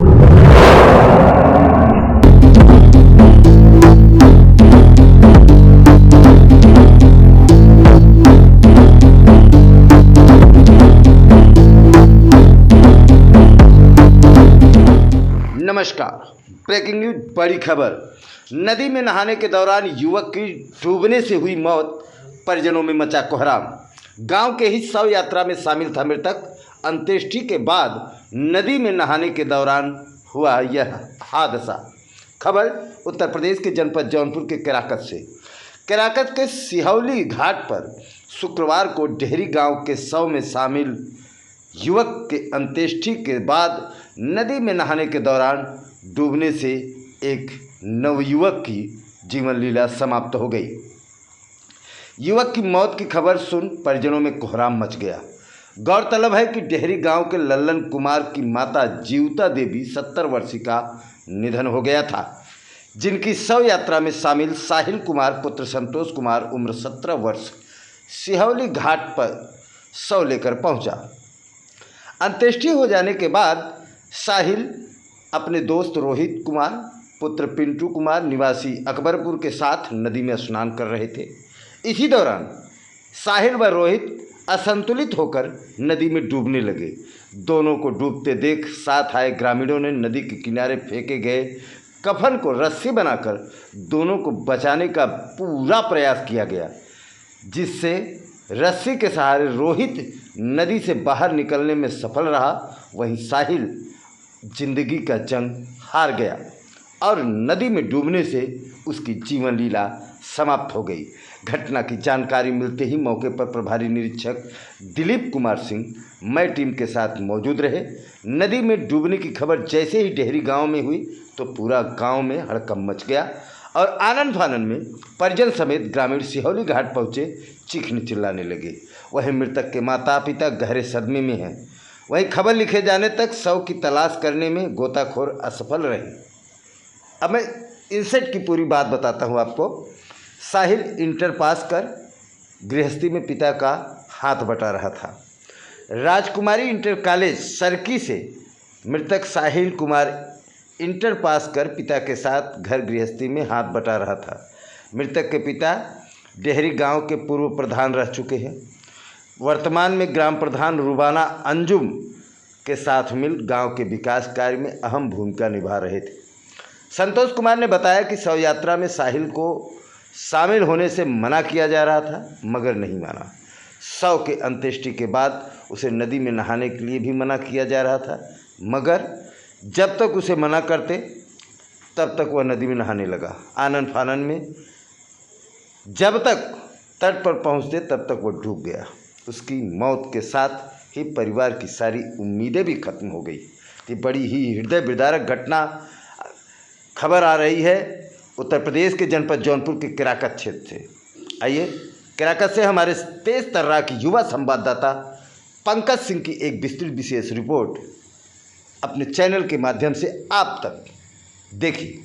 नमस्कार। Breaking news, बड़ी खबर। नदी में नहाने के दौरान युवक की डूबने से हुई मौत, परिजनों में मचा कोहराम। गांव के ही शव यात्रा में शामिल था मृतक। अंत्येष्टि के बाद नदी में नहाने के दौरान हुआ यह हादसा। खबर उत्तर प्रदेश के जनपद जौनपुर के केराकत से। केराकत के सिहौली घाट पर शुक्रवार को डेहरी गांव के शव में शामिल युवक के अंत्येष्टि के बाद नदी में नहाने के दौरान डूबने से एक नवयुवक की जीवन लीला समाप्त हो गई। युवक की मौत की खबर सुन परिजनों में कोहराम मच गया। गौरतलब है कि डेहरी गांव के लल्लन कुमार की माता जीवता देवी 70 वर्षीय का निधन हो गया था, जिनकी शव यात्रा में शामिल साहिल कुमार पुत्र संतोष कुमार उम्र 17 वर्ष सिहौली घाट पर शव लेकर पहुंचा। अंत्येष्टि हो जाने के बाद साहिल अपने दोस्त रोहित कुमार पुत्र पिंटू कुमार निवासी अकबरपुर के साथ नदी में स्नान कर रहे थे। इसी दौरान साहिल व रोहित असंतुलित होकर नदी में डूबने लगे। दोनों को डूबते देख साथ आए ग्रामीणों ने नदी के किनारे फेंके गए कफन को रस्सी बनाकर दोनों को बचाने का पूरा प्रयास किया गया, जिससे रस्सी के सहारे रोहित नदी से बाहर निकलने में सफल रहा। वहीं साहिल जिंदगी का जंग हार गया और नदी में डूबने से उसकी जीवन लीला समाप्त हो गई। घटना की जानकारी मिलते ही मौके पर प्रभारी निरीक्षक दिलीप कुमार सिंह मई टीम के साथ मौजूद रहे। नदी में डूबने की खबर जैसे ही डेहरी गांव में हुई तो पूरा गांव में हड़कंप मच गया और आनन फानन में परिजन समेत ग्रामीण सिहौली घाट पहुंचे चीखने चिल्लाने लगे। वहीं मृतक के माता पिता गहरे सदमे में हैं। वहीं खबर लिखे जाने तक शव की तलाश करने में गोताखोर असफल रहे। अब मैं इंसेट की पूरी बात बताता हूं आपको। साहिल इंटर पास कर गृहस्थी में पिता का हाथ बटा रहा था। राजकुमारी इंटर कॉलेज सरकी से मृतक साहिल कुमार इंटर पास कर पिता के साथ घर गृहस्थी में हाथ बटा रहा था। मृतक के पिता डेहरी गांव के पूर्व प्रधान रह चुके हैं। वर्तमान में ग्राम प्रधान रुबाना अंजुम के साथ मिल गांव के विकास कार्य में अहम भूमिका निभा रहे थे। संतोष कुमार ने बताया कि शव यात्रा में साहिल को शामिल होने से मना किया जा रहा था, मगर नहीं माना। शव के अंत्येष्टि के बाद उसे नदी में नहाने के लिए भी मना किया जा रहा था, मगर जब तक उसे मना करते तब तक वह नदी में नहाने लगा। आनन फानन में जब तक तट पर पहुंचते तब तक वह डूब गया। उसकी मौत के साथ ही परिवार की सारी उम्मीदें भी खत्म हो गई। ये बड़ी ही हृदय विदारक घटना खबर आ रही है उत्तर प्रदेश के जनपद जौनपुर के केराकत क्षेत्र से। आइए केराकत से हमारे तेज तर्राक युवा संवाददाता पंकज सिंह की एक विस्तृत विशेष रिपोर्ट अपने चैनल के माध्यम से आप तक देखिए।